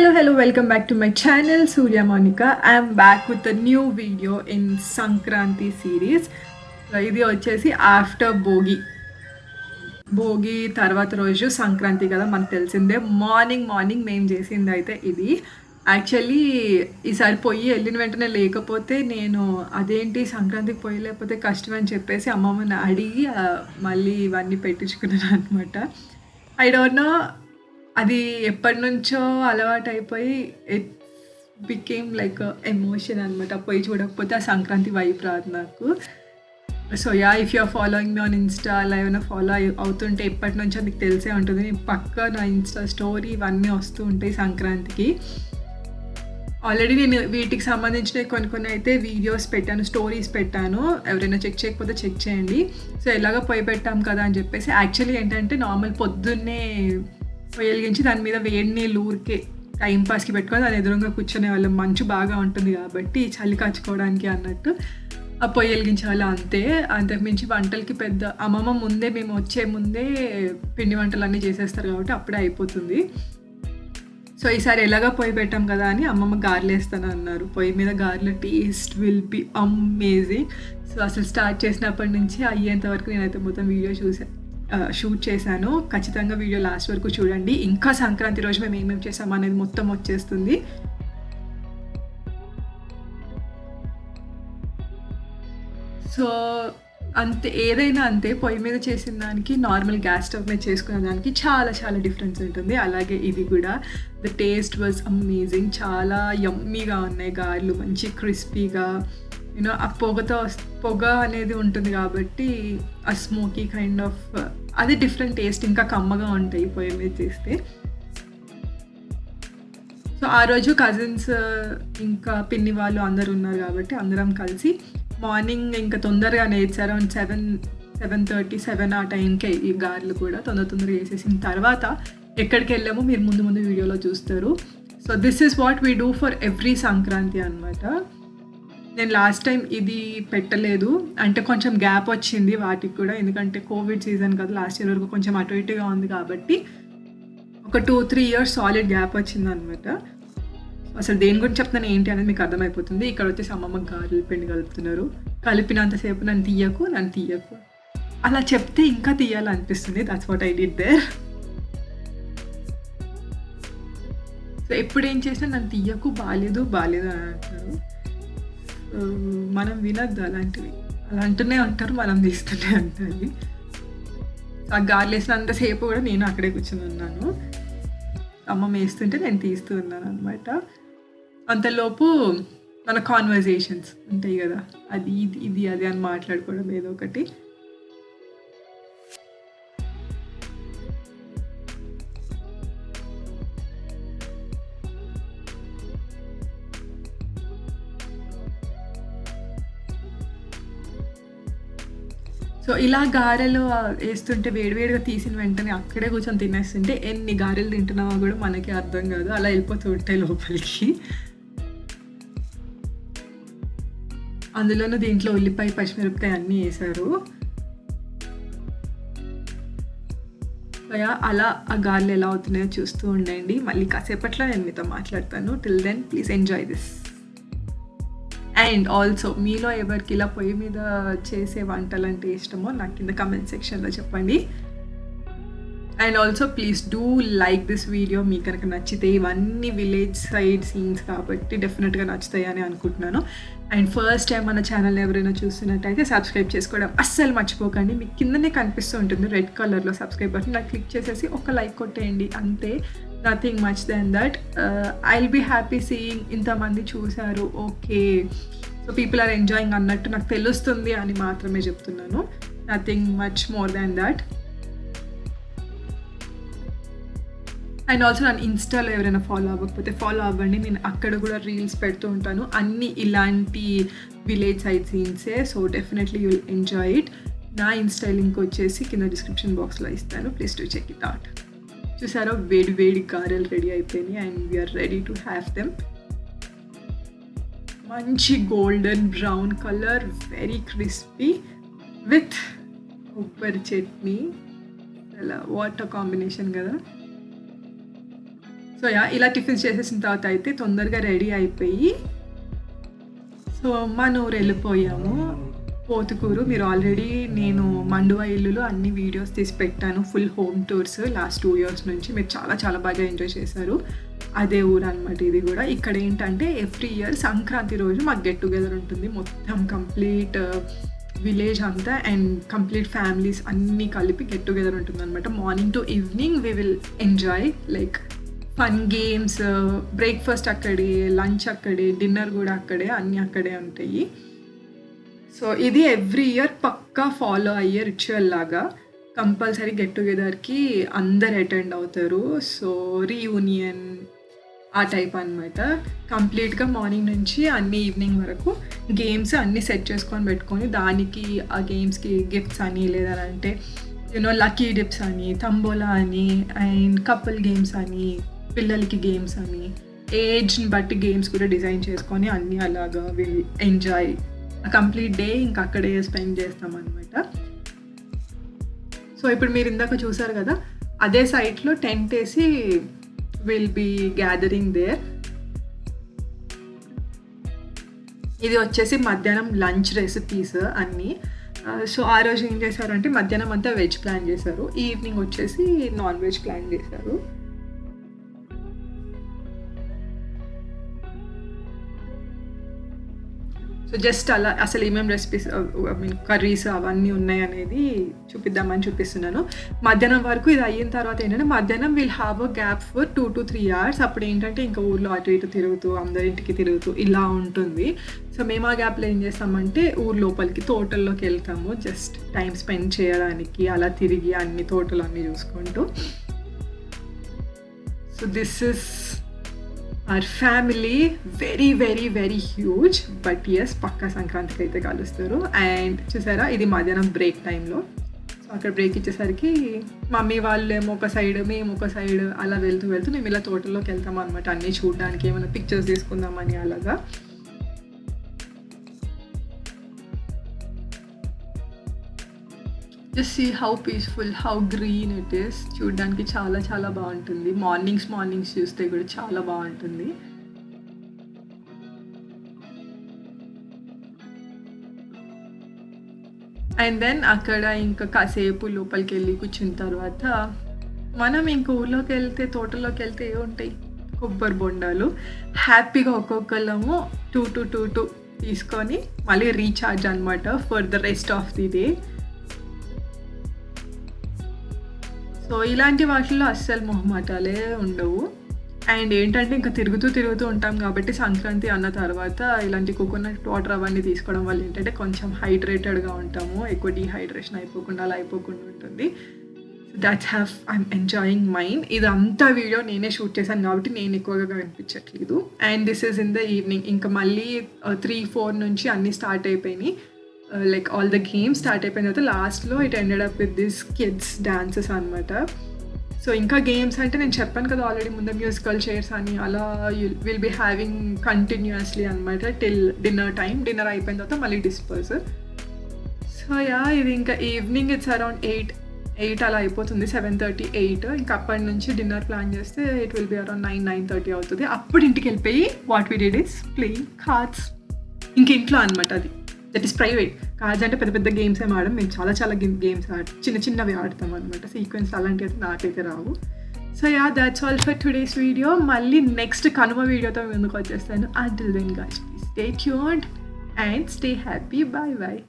Hello, welcome back to my channel, Surya Mounica. I am back with a new video in Sankranthi series. ఇది వచ్చేసి after Bhogi తర్వాత రోజు సంక్రాంతి కదా మనకు తెలిసిందే. మార్నింగ్ మేము చేసింది అయితే ఇది. యాక్చువల్లీ ఈసారి పొయ్యి వెళ్ళిన వెంటనే లేకపోతే నేను అదేంటి సంక్రాంతికి పొయ్యి లేకపోతే కష్టం అని చెప్పేసి అమ్మమ్మని అడిగి మళ్ళీ ఇవన్నీ పెట్టించుకున్నాను అనమాట. ఐ డోంట్ నో అది ఎప్పటి నుంచో అలవాటు అయిపోయి ఇట్ బికేమ్ లైక్ ఎమోషన్ అనమాట. పొయ్యి చూడకపోతే ఆ సంక్రాంతి వైపు రాదు నాకు. So ya, if you are following me on Insta, అలా ఏమైనా ఫాలో అవుతుంటే ఎప్పటి నుంచో మీకు తెలిసే ఉంటుంది. పక్కా నా ఇన్స్టా స్టోరీ ఇవన్నీ వస్తూ ఉంటాయి సంక్రాంతికి. ఆల్రెడీ నేను వీటికి సంబంధించిన కొన్ని అయితే వీడియోస్ పెట్టాను, స్టోరీస్ పెట్టాను. ఎవరైనా చెక్ చేయకపోతే చెక్ చేయండి. సో ఎలాగో పొయ్యి పెట్టాం కదా అని చెప్పేసి, యాక్చువల్లీ ఏంటంటే నార్మల్ పొద్దున్నే పొయ్యి వెలిగించి దాని మీద వేడి నీళ్ళు ఊరికే టైంపాస్కి పెట్టుకొని దాని ఎదురుగా కూర్చునే వాళ్ళం. మంచు బాగా ఉంటుంది కాబట్టి చలి కాచుకోవడానికి అన్నట్టు ఆ పొయ్యి వెలిగించే వాళ్ళు. అంతకుమించి వంటలకి పెద్ద అమ్మమ్మ ముందే, మేము వచ్చే ముందే పిండి వంటలు అన్నీ చేసేస్తారు కాబట్టి అప్పుడే అయిపోతుంది. సో ఈసారి ఎలాగా పొయ్యి పెట్టాం కదా అని అమ్మమ్మ గారెలు వేస్తాను అన్నారు. పొయ్యి మీద గారెలు taste will be amazing. So అసలు స్టార్ట్ చేసినప్పటి నుంచి అయ్యేంత వరకు నేనైతే మొత్తం వీడియో షూట్ చేశాను. ఖచ్చితంగా వీడియో లాస్ట్ వరకు చూడండి. ఇంకా సంక్రాంతి రోజు మేము ఏమేమి చేసాము అనేది మొత్తం వచ్చేస్తుంది. సో అంతే, ఏదైనా అంతే, పొయ్యి మీద చేసిన దానికి నార్మల్ గ్యాస్ స్టవ్ మీద చేసుకునే దానికి చాలా చాలా డిఫరెన్స్ ఉంటుంది. అలాగే ఇది కూడా ద టేస్ట్ వాజ్ అమేజింగ్. చాలా యమ్మీగా ఉన్నాయి గారెలు, మంచి క్రిస్పీగా. యూనో ఆ పొగ అనేది ఉంటుంది కాబట్టి ఆ స్మోకీ కైండ్ ఆఫ్ అది డిఫరెంట్ టేస్ట్, ఇంకా కమ్మగా ఉంటాయి పొయ్యి మీద చేస్తే. సో ఆ రోజు కజిన్స్ ఇంకా పిన్ని వాళ్ళు అందరు ఉన్నారు కాబట్టి అందరం కలిసి మార్నింగ్ ఇంకా తొందరగానే వేసారు. అరౌండ్ 7:30 ఆ టైంకే ఈ గారెలు కూడా తొందరగా వేసేసిన తర్వాత ఎక్కడికి వెళ్ళామో మీరు ముందు వీడియోలో చూస్తారు. So this is what we do for every Sankranti అనమాట. నేను లాస్ట్ టైం ఇది పెట్టలేదు, అంటే కొంచెం గ్యాప్ వచ్చింది వాటికి కూడా, ఎందుకంటే కోవిడ్ సీజన్ కదా, లాస్ట్ ఇయర్ వరకు కొంచెం అటు ఇటుగా ఉంది కాబట్టి ఒక 2-3 years సాలిడ్ గ్యాప్ వచ్చింది అనమాట. అసలు దేని గురించి చెప్తాను ఏంటి అనేది మీకు అర్థమైపోతుంది. ఇక్కడ వచ్చేసి అమ్మమ్మ గారెల పిండి కలుపుతున్నారు. కలిపినంతసేపు నన్ను తీయకు అలా చెప్తే ఇంకా తీయాలనిపిస్తుంది. That's what I did there. So ఎప్పుడు ఏం చేసినా నన్ను తీయకు, బాలేదు అని అంటారు. మనం వినద్దు అలాంటివి. అలా అంటూనే ఉంటారు, మనం తీస్తూనే ఉంటాయి. ఆ గారెలు వేసినంతసేపు కూడా నేను అక్కడే కూర్చొని ఉన్నాను. అమ్మమ్మ వేస్తుంటే నేను తీస్తూ ఉన్నాను అనమాట. అంతలోపు మన కాన్వర్జేషన్స్ ఉంటాయి కదా, అది ఇది అని మాట్లాడుకోవడం ఏదో ఒకటి. సో ఇలా గారెలు వేస్తుంటే వేడివేడిగా తీసిన వెంటనే అక్కడే కూర్చొని తినేస్తుంటే ఎన్ని గారెలు తింటున్నామో కూడా మనకి అర్థం కాదు, అలా వెళ్ళిపోతూ ఉంటాయి లోపలికి. అందులోనూ దీంట్లో ఉల్లిపాయ, పచ్చిమిరపకాయ అన్నీ వేసారు. అలా ఆ గారెలు ఎలా అవుతున్నాయో చూస్తూ ఉండండి. మళ్ళీ కాసేపట్లో నేను మీతో మాట్లాడతాను. Till then please enjoy this. And also మీలో ఎవరికి ఇలా పొయ్యి మీద చేసే వంటలు అంటే ఇష్టమో నాకు కింద కమెంట్ సెక్షన్లో చెప్పండి. And also please do like this video. మీకు కనుక నచ్చితే, ఇవన్నీ విలేజ్ సైడ్ సీన్స్ కాబట్టి డెఫినెట్గా నచ్చుతాయి అని అనుకుంటున్నాను. అండ్ ఫస్ట్ టైం మన ఛానల్ ఎవరైనా చూస్తున్నట్టయితే సబ్స్క్రైబ్ చేసుకోవడం అస్సలు మర్చిపోకండి. మీకు కిందనే కనిపిస్తూ ఉంటుంది రెడ్ కలర్లో సబ్స్క్రైబ్ బటన్, నాకు క్లిక్ చేసేసి ఒక లైక్ కొట్టేయండి అంతే. Nothing much then that. I will be happy seeing ఇంతమంది చూశారు, okay, so people are enjoying అన్నట్టు నాకు తెలుస్తుంది అని మాత్రమే చెప్తున్నాను. Nothing much more than that. And also నన్ను ఇన్స్టాలో ఎవరైనా ఫాలో అవ్వకపోతే ఫాలో అవ్వండి. నేను అక్కడ కూడా రీల్స్ పెడుతూ ఉంటాను, అన్నీ ఇలాంటి విలేజ్ సైడ్ సీన్సే. So definitely you will enjoy it. నా ఇన్స్టా లింక్ వచ్చేసి కింద డిస్క్రిప్షన్ బాక్స్లో ఇస్తాను, please to check it out. చూసారో వేడి గారెలు రెడీ అయిపోయినాయి and we are ready to have them. మంచి golden brown colour, very crispy with కొబ్బరి చట్నీ. అలా వాటర్ కాంబినేషన్ కదా. సో ఇలా టిఫిన్స్ చేసేసిన తర్వాత అయితే తొందరగా రెడీ అయిపోయి సో మనూరు వెళ్ళిపోయాము. పోతుకూరు మీరు ఆల్రెడీ నేను మండువా ఇల్లులో అన్ని వీడియోస్ తీసి పెట్టాను, full home tours last 2 years నుంచి. మీరు చాలా చాలా బాగా ఎంజాయ్ చేశారు. అదే ఊరు అనమాట ఇది కూడా. ఇక్కడ ఏంటంటే ఎవ్రీ ఇయర్ సంక్రాంతి రోజు మాకు గెట్ టుగెదర్ ఉంటుంది, మొత్తం కంప్లీట్ విలేజ్ అంతా అండ్ కంప్లీట్ ఫ్యామిలీస్ అన్నీ కలిపి గెట్ టుగెదర్ ఉంటుంది అనమాట. Morning to evening we will enjoy like fun games, breakfast అక్కడే, లంచ్ అక్కడే, డిన్నర్ కూడా అక్కడే, అన్నీ అక్కడే ఉంటాయి. సో ఇది ఎవ్రీ ఇయర్ పక్కా ఫాలో అయ్యే రిచువల్ లాగా కంపల్సరీ గెట్ టుగెదర్కి అందరు అటెండ్ అవుతారు. సో రీయూనియన్ ఆ టైప్ అనమాట. కంప్లీట్గా మార్నింగ్ నుంచి అన్ని ఈవినింగ్ వరకు గేమ్స్ అన్నీ సెట్ చేసుకొని పెట్టుకొని దానికి ఆ గేమ్స్కి గిఫ్ట్స్ అని లేదంటే లక్కీ డిప్స్ అని, తంబోలా అని అండ్ కపుల్ గేమ్స్ అని, పిల్లలకి గేమ్స్ అని, ఏజ్ని బట్టి గేమ్స్ కూడా డిజైన్ చేసుకొని అన్నీ అలాగా విల్ ఎంజాయ్ కంప్లీట్ డే ఇంకా అక్కడే స్పెండ్ చేస్తాం అనమాట. సో ఇప్పుడు మీరు ఇందాక చూసారు కదా, అదే సైట్లో టెంట్ వేసి విల్ బీ గ్యాదరింగ్ దేర్. ఇది వచ్చేసి మధ్యాహ్నం లంచ్ రెసిపీస్ అన్నీ. సో ఆ రోజు ఏం చేశారంటే మధ్యాహ్నం అంతా వెజ్ ప్లాన్ చేశారు, ఈవినింగ్ వచ్చేసి నాన్ వెజ్ ప్లాన్ చేశారు. సో జస్ట్ అలా అసలు ఏమేమి రెసిపీస్ కర్రీస్ అవన్నీ ఉన్నాయి అనేది చూపిద్దామని చూపిస్తున్నాను. మధ్యాహ్నం వరకు ఇది అయిన తర్వాత ఏంటంటే మధ్యాహ్నం will have a gap for 2 to 3 hours. అప్పుడు ఏంటంటే ఇంకా ఊర్లో అటు ఇటు తిరుగుతూ అందరింటికి తిరుగుతూ ఇలా ఉంటుంది. సో మేము ఆ గ్యాప్లో ఏం చేస్తామంటే ఊరు లోపలికి తోటల్లోకి వెళ్తాము, జస్ట్ టైం స్పెండ్ చేయడానికి, అలా తిరిగి అన్ని తోటలు అన్నీ చూసుకుంటూ. So this is our family, very very very huge, but yes పక్కా సంక్రాంతికి అయితే కలుస్తారు. అండ్ చూసారా ఇది మధ్యాహ్నం బ్రేక్ టైంలో. సో అక్కడ బ్రేక్ ఇచ్చేసరికి మమ్మీ వాళ్ళు ఏమో ఒక సైడ్, మేము ఒక సైడ్ అలా వెళ్తూ మేము ఇలా తోటల్లోకి వెళ్తాం అనమాట, అన్నీ చూడడానికి, ఏమైనా పిక్చర్స్ తీసుకుందామని అలాగా. Just see how peaceful, how green it is. చూడడానికి చాలా చాలా బాగుంటుంది. మార్నింగ్స్ చూస్తే కూడా చాలా బాగుంటుంది. అండ్ దెన్ అక్కడ ఇంకా కాసేపు లోపలికి వెళ్ళి కూర్చున్న తర్వాత మనం ఇంక ఊళ్ళోకి వెళ్తే, తోటలోకి వెళ్తే ఏముంటాయి, కొబ్బరి బొండాలు. హ్యాపీగా ఒక్కొక్కళ్ళము 2 to 2 తీసుకొని మళ్ళీ రీఛార్జ్ అనమాట for the rest of the day. So ఇలాంటి వాటిల్లో అస్సలు మొహమాటాలే ఉండవు. అండ్ ఏంటంటే ఇంకా తిరుగుతూ ఉంటాం కాబట్టి సంక్రాంతి అన్న తర్వాత ఇలాంటి కోకోనట్ వాటర్ అవన్నీ తీసుకోవడం వల్ల ఏంటంటే కొంచెం హైడ్రేటెడ్గా ఉంటాము, ఎక్కువ డీహైడ్రేషన్ అయిపోకుండా అలా అయిపోకుండా ఉంటుంది. That's have I'm enjoying mind. ఇదంతా వీడియో నేనే షూట్ చేశాను కాబట్టి నేను ఎక్కువగా కనిపించట్లేదు. And this is in the evening. ఇంకా మళ్ళీ 3-4 నుంచి అన్నీ స్టార్ట్ అయిపోయినాయి, like all the games start అయిపోయిన తర్వాత లాస్ట్లో it ended up with this kids dances అనమాట. సో ఇంకా గేమ్స్ అంటే నేను చెప్పాను కదా ఆల్రెడీ ముందు, మ్యూజికల్ చైర్స్ అని అలా విల్ బీ హ్యావింగ్ కంటిన్యూస్లీ అనమాట టిల్ డిన్నర్ టైం. డిన్నర్ అయిపోయిన తర్వాత మళ్ళీ డిస్పర్స్. సో ఇది ఇంకా ఈవినింగ్ ఇట్స్ అరౌండ్ 8 అలా అయిపోతుంది, 7:30, 8. ఇంకా అప్పటి నుంచి డిన్నర్ ప్లాన్ చేస్తే ఇట్ విల్ బీ అరౌండ్ 9-9:30 అవుతుంది. అప్పుడు ఇంటికి వెళ్ళిపోయి what we did is playing cards. ఇంక ఇంట్లో అనమాట, అది దట్ ఈస్ ప్రైవేట్. కార్డ్స్ అంటే పెద్ద పెద్ద గేమ్స్ ఏమి ఆడడం, మేము చాలా చాలా గేమ్స్ చిన్నవి ఆడతాం అనమాట. సీక్వెన్స్ అలాంటివి అయితే నాకైతే రావు. So that's all for today's video. మళ్ళీ నెక్స్ట్ కనుమ వీడియోతో ముందుకు వచ్చేస్తాను. Until then guys please stay tuned and stay happy. Bye bye.